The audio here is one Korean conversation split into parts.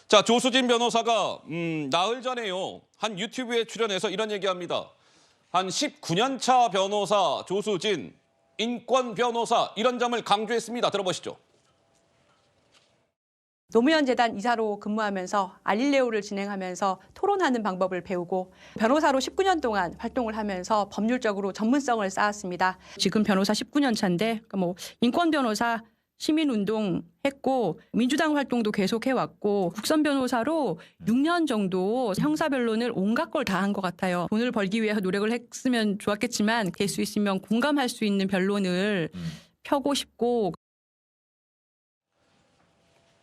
자, 조수진 변호사가 나흘 전에요. 한 유튜브에 출연해서 이런 얘기합니다. 한 19년 차 변호사 조수진, 인권 변호사 이런 점을 강조했습니다. 들어보시죠. 노무현 재단 이사로 근무하면서 알릴레오를 진행하면서 토론하는 방법을 배우고 변호사로 19년 동안 활동을 하면서 법률적으로 전문성을 쌓았습니다. 지금 변호사 19년 차인데 인권 변호사 시민운동 했고 민주당 활동도 계속 해왔고 국선 변호사로 6년 정도 형사변론을 온갖 걸 다 한 것 같아요. 돈을 벌기 위해서 노력을 했으면 좋았겠지만 될 수 있으면 공감할 수 있는 변론을 펴고 싶고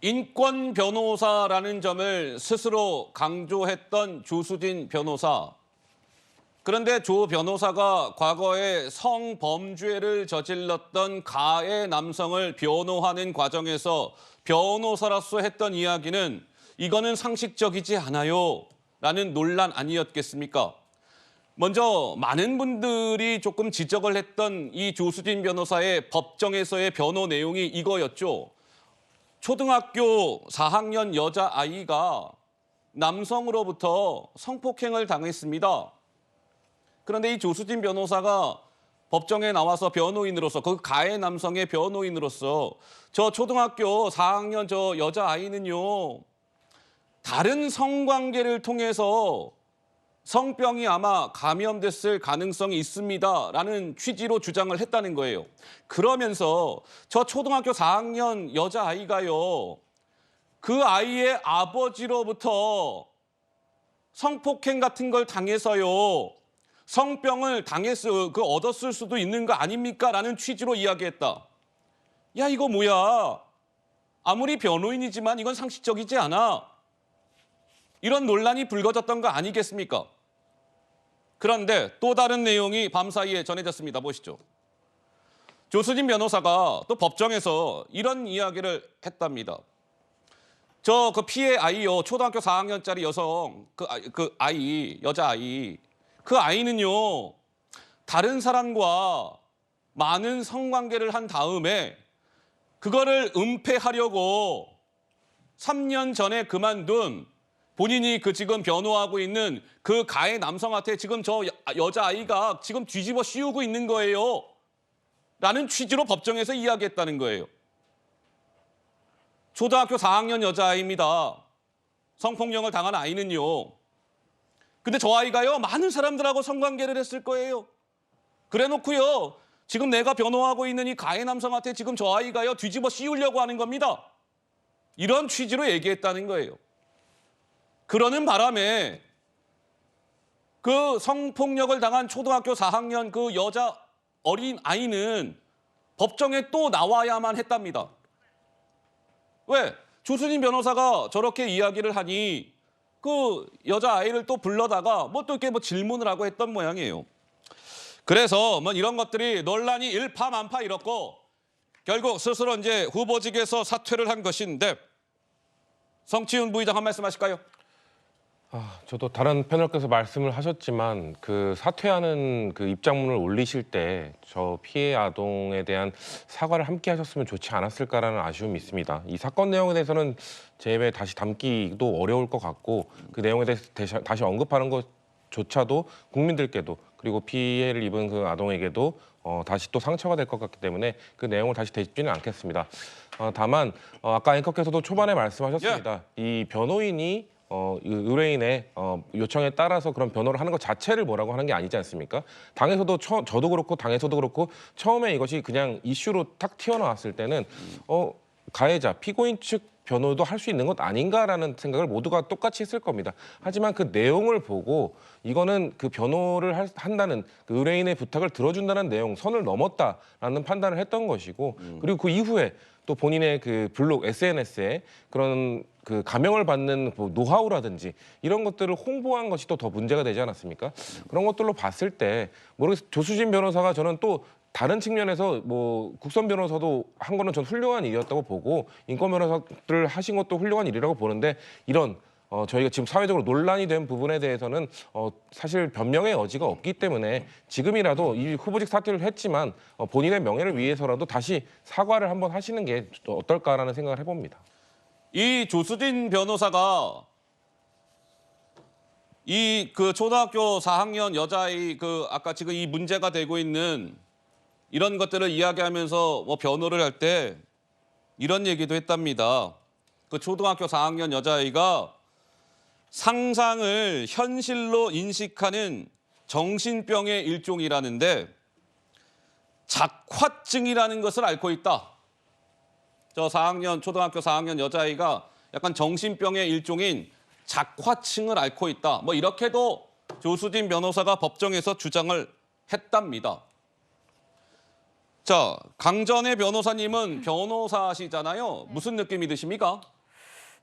인권 변호사라는 점을 스스로 강조했던 조수진 변호사. 그런데 조 변호사가 과거에 성범죄를 저질렀던 가해 남성을 변호하는 과정에서 변호사로서 했던 이야기는 이거는 상식적이지 않아요 라는 논란 아니었겠습니까? 먼저 많은 분들이 조금 지적을 했던 이 조수진 변호사의 법정에서의 변호 내용이 이거였죠. 초등학교 4학년 여자아이가 남성으로부터 성폭행을 당했습니다. 그런데 이 조수진 변호사가 법정에 나와서 변호인으로서 그 가해 남성의 변호인으로서 저 초등학교 4학년 저 여자아이는요. 다른 성관계를 통해서 성병이 아마 감염됐을 가능성이 있습니다라는 취지로 주장을 했다는 거예요. 그러면서 저 초등학교 4학년 여자아이가요. 그 아이의 아버지로부터 성폭행 같은 걸 당해서요. 성병을 얻었을 수도 있는 거 아닙니까? 라는 취지로 이야기했다. 야, 이거 뭐야? 아무리 변호인이지만 이건 상식적이지 않아. 이런 논란이 불거졌던 거 아니겠습니까? 그런데 또 다른 내용이 밤사이에 전해졌습니다. 보시죠. 조수진 변호사가 또 법정에서 이런 이야기를 했답니다. 그 피해 아이요. 초등학교 4학년짜리 여성, 여자아이. 그 아이는요. 다른 사람과 많은 성관계를 한 다음에 그거를 은폐하려고 3년 전에 그만둔 본인이 지금 변호하고 있는 그 가해 남성한테 지금 저 여자아이가 지금 뒤집어 씌우고 있는 거예요. 라는 취지로 법정에서 이야기했다는 거예요. 초등학교 4학년 여자아이입니다. 성폭력을 당한 아이는요. 근데 저 아이가요. 많은 사람들하고 성관계를 했을 거예요. 그래 놓고요. 지금 내가 변호하고 있는 이 가해 남성한테 지금 저 아이가요. 뒤집어 씌우려고 하는 겁니다. 이런 취지로 얘기했다는 거예요. 그러는 바람에 그 성폭력을 당한 초등학교 4학년 그 여자 어린 아이는 법정에 또 나와야만 했답니다. 왜? 조수진 변호사가 저렇게 이야기를 하니 그 여자아이를 또 불러다가 또 이렇게 질문을 하고 했던 모양이에요. 그래서 이런 것들이 논란이 일파만파 일었고 결국 스스로 이제 후보직에서 사퇴를 한 것인데 성치훈 부의장 한 말씀 하실까요? 저도 다른 패널께서 말씀을 하셨지만 그 사퇴하는 그 입장문을 올리실 때 저 피해 아동에 대한 사과를 함께 하셨으면 좋지 않았을까라는 아쉬움이 있습니다. 이 사건 내용에 대해서는 제 입에 다시 담기도 어려울 것 같고 그 내용에 대해서 다시 언급하는 것조차도 국민들께도 그리고 피해를 입은 그 아동에게도 다시 또 상처가 될 것 같기 때문에 그 내용을 다시 되짚지는 않겠습니다. 다만 아까 앵커께서도 초반에 말씀하셨습니다. 이 변호인이 의뢰인의 요청에 따라서 그런 변호를 하는 것 자체를 뭐라고 하는 게 아니지 않습니까? 당에서도 저도 그렇고 당에서도 그렇고 처음에 이것이 그냥 이슈로 탁 튀어나왔을 때는 가해자, 피고인 측 변호도 할 수 있는 것 아닌가라는 생각을 모두가 똑같이 했을 겁니다. 하지만 그 내용을 보고 이거는 그 변호를 한다는 그 의뢰인의 부탁을 들어준다는 내용 선을 넘었다라는 판단을 했던 것이고 그리고 그 이후에 또 본인의 그 블로그, SNS에 그런 그 감형을 받는 노하우라든지 이런 것들을 홍보한 것이 또 더 문제가 되지 않았습니까? 그런 것들로 봤을 때 모르겠어요. 조수진 변호사가 저는 또 다른 측면에서 국선 변호사도 한 거는 전 훌륭한 일이었다고 보고 인권 변호사들 하신 것도 훌륭한 일이라고 보는데 이런 저희가 지금 사회적으로 논란이 된 부분에 대해서는 사실 변명의 여지가 없기 때문에 지금이라도 이 후보직 사퇴를 했지만 본인의 명예를 위해서라도 다시 사과를 한번 하시는 게 어떨까라는 생각을 해봅니다. 이 조수진 변호사가 이 초등학교 4학년 여자아이 아까 지금 이 문제가 되고 있는 이런 것들을 이야기하면서 뭐 변호를 할 때 이런 얘기도 했답니다. 그 초등학교 4학년 여자아이가 상상을 현실로 인식하는 정신병의 일종이라는데 작화증이라는 것을 앓고 있다. 초등학교 4학년 여자아이가 약간 정신병의 일종인 작화증을 앓고 있다. 뭐 이렇게도 조수진 변호사가 법정에서 주장을 했답니다. 자, 강전의 변호사님은 변호사시잖아요. 무슨 느낌이 드십니까?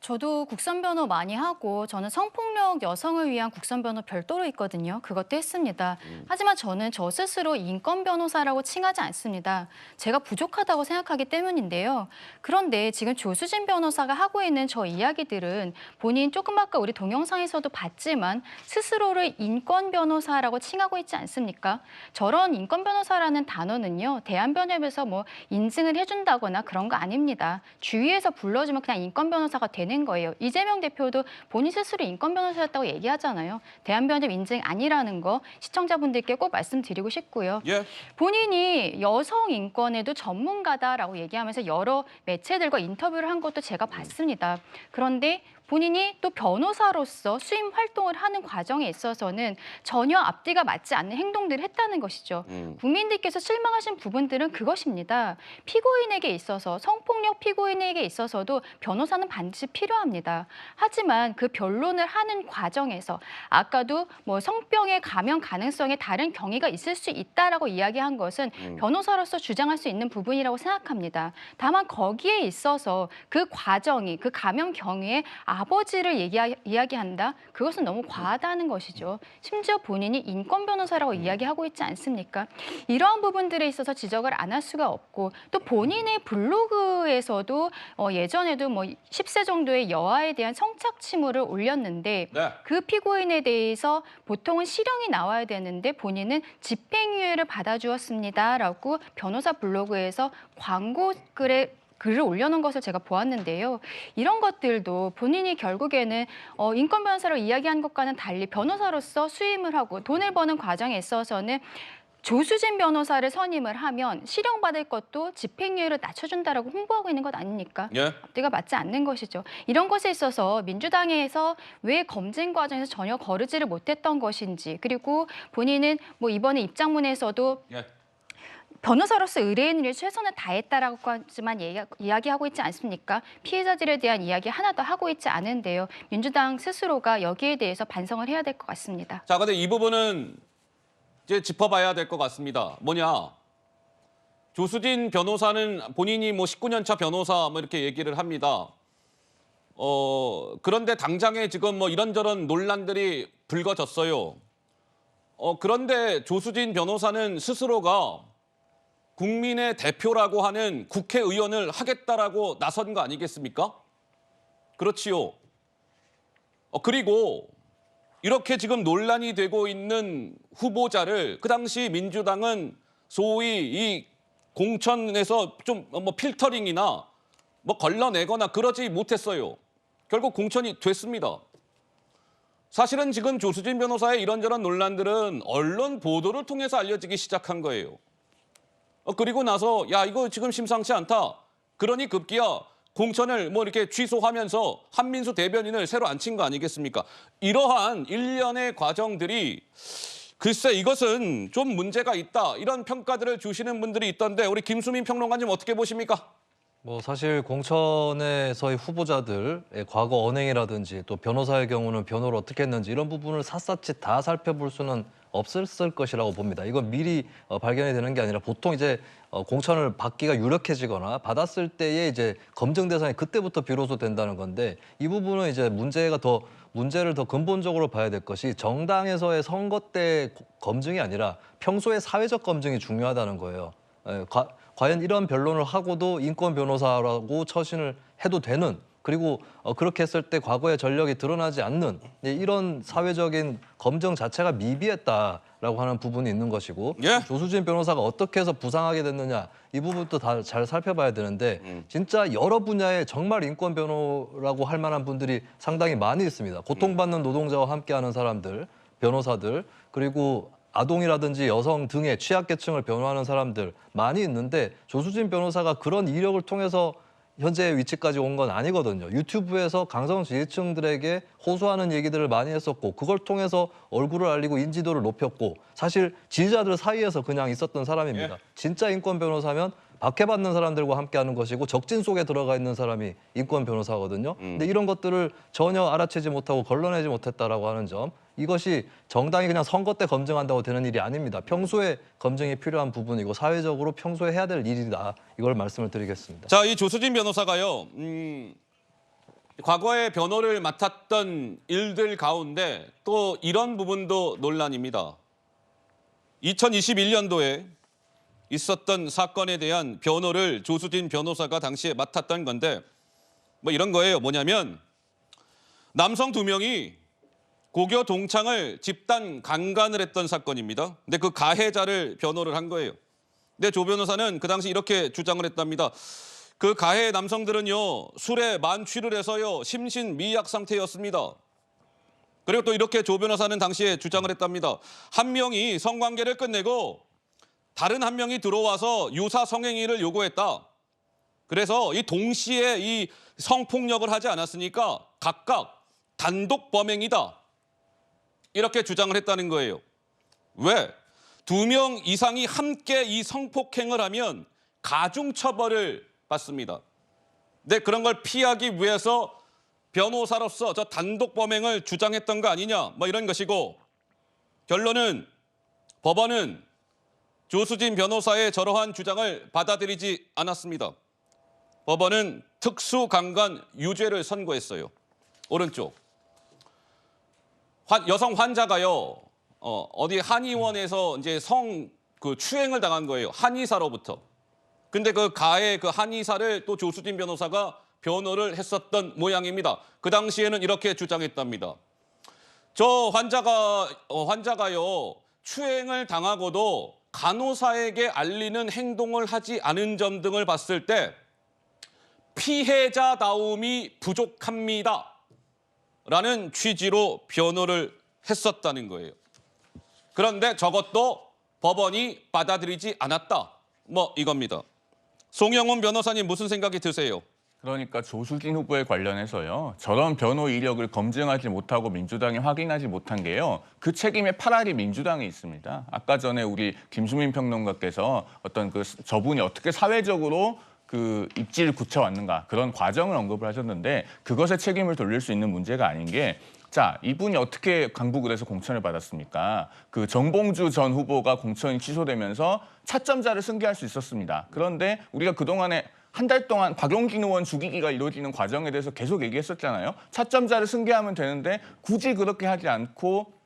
저도 국선 변호 많이 하고 저는 성폭력 여성을 위한 국선 변호 별도로 있거든요. 그것도 했습니다. 하지만 저는 저 스스로 인권 변호사라고 칭하지 않습니다. 제가 부족하다고 생각하기 때문인데요. 그런데 지금 조수진 변호사가 하고 있는 저 이야기들은 본인 조금 아까 우리 동영상에서도 봤지만 스스로를 인권 변호사라고 칭하고 있지 않습니까? 저런 인권 변호사라는 단어는요. 대한변협에서 뭐 인증을 해준다거나 그런 거 아닙니다. 주위에서 불러주면 그냥 인권 변호사가 되는 거예요. 이재명 대표도 본인 스스로 인권 변호사였다고 얘기하잖아요. 대한변협 인증 아니라는 거 시청자분들께 꼭 말씀드리고 싶고요. 예. 본인이 여성 인권에도 전문가다라고 얘기하면서 여러 매체들과 인터뷰를 한 것도 제가 봤습니다. 그런데 본인이 또 변호사로서 수임 활동을 하는 과정에 있어서는 전혀 앞뒤가 맞지 않는 행동들을 했다는 것이죠. 국민들께서 실망하신 부분들은 그것입니다. 피고인에게 있어서 성폭력 피고인에게 있어서도 변호사는 반드시 필요합니다. 하지만 그 변론을 하는 과정에서 아까도 뭐 성병에 감염 가능성에 다른 경위가 있을 수 있다라고 이야기한 것은 변호사로서 주장할 수 있는 부분이라고 생각합니다. 다만 거기에 있어서 그 과정이 그 감염 경위에 아버지를 이야기한다? 그것은 너무 과하다는 것이죠. 심지어 본인이 인권 변호사라고 이야기하고 있지 않습니까? 이러한 부분들에 있어서 지적을 안 할 수가 없고 또 본인의 블로그에서도 예전에도 뭐 10세 정도의 여아에 대한 성착 침울을 올렸는데 네. 그 피고인에 대해서 보통은 실형이 나와야 되는데 본인은 집행유예를 받아주었습니다라고 변호사 블로그에서 광고 글을 올려놓은 것을 제가 보았는데요. 이런 것들도 본인이 결국에는 인권 변호사로 이야기한 것과는 달리 변호사로서 수임을 하고 돈을 버는 과정에 있어서는 조수진 변호사를 선임을 하면 실형받을 것도 집행유예를 낮춰준다라고 홍보하고 있는 것 아닙니까? 예. 앞뒤가 맞지 않는 것이죠. 이런 것에 있어서 민주당에서 왜 검증 과정에서 전혀 거르지를 못했던 것인지 그리고 본인은 뭐 이번에 입장문에서도 예. 변호사로서 의뢰인을 위해 최선을 다했다라고까지만 이야기하고 있지 않습니까? 피해자들에 대한 이야기 하나도 하고 있지 않은데요. 민주당 스스로가 여기에 대해서 반성을 해야 될 것 같습니다. 자, 근데 이 부분은 이제 짚어봐야 될 것 같습니다. 뭐냐? 조수진 변호사는 본인이 뭐 19년 차 변호사 뭐 이렇게 얘기를 합니다. 그런데 당장에 지금 뭐 이런저런 논란들이 불거졌어요. 그런데 조수진 변호사는 스스로가 국민의 대표라고 하는 국회의원을 하겠다라고 나선 거 아니겠습니까? 그렇지요. 그리고 이렇게 지금 논란이 되고 있는 후보자를 그 당시 민주당은 소위 이 공천에서 좀 뭐 필터링이나 뭐 걸러내거나 그러지 못했어요. 결국 공천이 됐습니다. 사실은 지금 조수진 변호사의 이런저런 논란들은 언론 보도를 통해서 알려지기 시작한 거예요. 그리고 나서 야 이거 지금 심상치 않다. 그러니 급기야 공천을 뭐 이렇게 취소하면서 한민수 대변인을 새로 앉힌 거 아니겠습니까? 이러한 일련의 과정들이 글쎄 이것은 좀 문제가 있다. 이런 평가들을 주시는 분들이 있던데 우리 김수민 평론가님 어떻게 보십니까? 뭐 사실 공천에서의 후보자들의 과거 언행이라든지 또 변호사의 경우는 변호를 어떻게 했는지 이런 부분을 샅샅이 다 살펴볼 수는 없었을 것이라고 봅니다. 이건 미리 발견이 되는 게 아니라 보통 이제 공천을 받기가 유력해지거나 받았을 때에 이제 검증 대상이 그때부터 비로소 된다는 건데 이 부분은 이제 문제를 더 근본적으로 봐야 될 것이 정당에서의 선거 때 검증이 아니라 평소의 사회적 검증이 중요하다는 거예요. 과연 이런 변론을 하고도 인권 변호사라고 처신을 해도 되는 그리고 그렇게 했을 때 과거의 전력이 드러나지 않는 이런 사회적인 검증 자체가 미비했다라고 하는 부분이 있는 것이고 예. 조수진 변호사가 어떻게 해서 부상하게 됐느냐 이 부분도 다 잘 살펴봐야 되는데 진짜 여러 분야의 정말 인권 변호라고 할 만한 분들이 상당히 많이 있습니다. 고통받는 노동자와 함께하는 사람들, 변호사들 그리고 아동이라든지 여성 등의 취약계층을 변호하는 사람들 많이 있는데 조수진 변호사가 그런 이력을 통해서 현재의 위치까지 온 건 아니거든요. 유튜브에서 강성 지지층들에게 호소하는 얘기들을 많이 했었고 그걸 통해서 얼굴을 알리고 인지도를 높였고 사실 지지자들 사이에서 그냥 있었던 사람입니다. 예. 진짜 인권 변호사면 박해받는 사람들과 함께하는 것이고 적진 속에 들어가 있는 사람이 인권 변호사거든요. 근데 이런 것들을 전혀 알아채지 못하고 걸러내지 못했다라고 하는 점 이것이 정당이 그냥 선거 때 검증한다고 되는 일이 아닙니다. 평소에 검증이 필요한 부분이고 사회적으로 평소에 해야 될 일이다. 이걸 말씀을 드리겠습니다. 자, 이 조수진 변호사가요. 과거에 변호를 맡았던 일들 가운데 또 이런 부분도 논란입니다. 2021년도에 있었던 사건에 대한 변호를 조수진 변호사가 당시에 맡았던 건데 뭐 이런 거예요. 뭐냐면 남성 2명이 고교 동창을 집단 강간을 했던 사건입니다. 근데 그 가해자를 변호를 한 거예요. 근데 조 변호사는 그 당시 이렇게 주장을 했답니다. 그 가해 남성들은요 술에 만취를 해서요 심신미약 상태였습니다. 그리고 또 이렇게 조 변호사는 당시에 주장을 했답니다. 한 명이 성관계를 끝내고 다른 한 명이 들어와서 유사 성행위를 요구했다. 그래서 이 동시에 이 성폭력을 하지 않았으니까 각각 단독 범행이다. 이렇게 주장을 했다는 거예요. 왜? 2명 이상이 함께 이 성폭행을 하면 가중처벌을 받습니다. 근데 그런 걸 피하기 위해서 변호사로서 저 단독 범행을 주장했던 거 아니냐 뭐 이런 것이고 결론은 법원은 조수진 변호사의 저러한 주장을 받아들이지 않았습니다. 법원은 특수강간 유죄를 선고했어요. 오른쪽. 여성 환자가요. 어디 한의원에서 이제 추행을 당한 거예요. 한의사로부터. 근데 그 가해 그 한의사를 또 조수진 변호사가 변호를 했었던 모양입니다. 그 당시에는 이렇게 주장했답니다. 저 환자가요. 추행을 당하고도 간호사에게 알리는 행동을 하지 않은 점 등을 봤을 때 피해자다움이 부족합니다. 라는 취지로 변호를 했었다는 거예요. 그런데 저것도 법원이 받아들이지 않았다. 뭐 이겁니다. 송영훈 변호사님 무슨 생각이 드세요? 그러니까 조수진 후보에 관련해서요. 저런 변호 이력을 검증하지 못하고 민주당이 확인하지 못한 게요. 그 책임의 파랄이 민주당에 있습니다. 아까 전에 우리 김수민 평론가께서 어떤 저분이 어떻게 사회적으로 그 입지를 굳혀왔는가 그런 과정을 언급을 하셨는데 그것에 책임을 돌릴 수 있는 문제가 아닌 게 자, 이분이 어떻게 강북을에서 공천을 받았습니까? 그 정봉주 전 후보가 공천이 취소되면서 차점자를 승계할 수 있었습니다. 그런데 우리가 그동안에 한 달 동안 박용진 의원 죽이기가 이루어지는 과정에 대해서 계속 얘기했었잖아요. 차점자를 승계하면 되는데 굳이 그렇게 하지 않고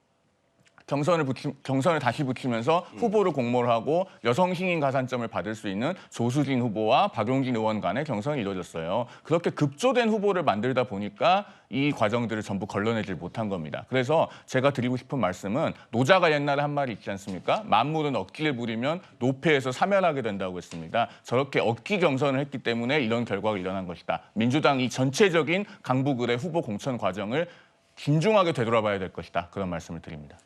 경선을 다시 붙이면서 후보를 공모를 하고 여성 신인 가산점을 받을 수 있는 조수진 후보와 박용진 의원 간의 경선이 이루어졌어요. 그렇게 급조된 후보를 만들다 보니까 이 과정들을 전부 걸러내질 못한 겁니다. 그래서 제가 드리고 싶은 말씀은 노자가 옛날에 한 말이 있지 않습니까? 만물은 억지를 부리면 노폐해서 사멸하게 된다고 했습니다. 저렇게 억지 경선을 했기 때문에 이런 결과가 일어난 것이다. 민주당이 전체적인 강북을의 후보 공천 과정을 진중하게 되돌아봐야 될 것이다. 그런 말씀을 드립니다.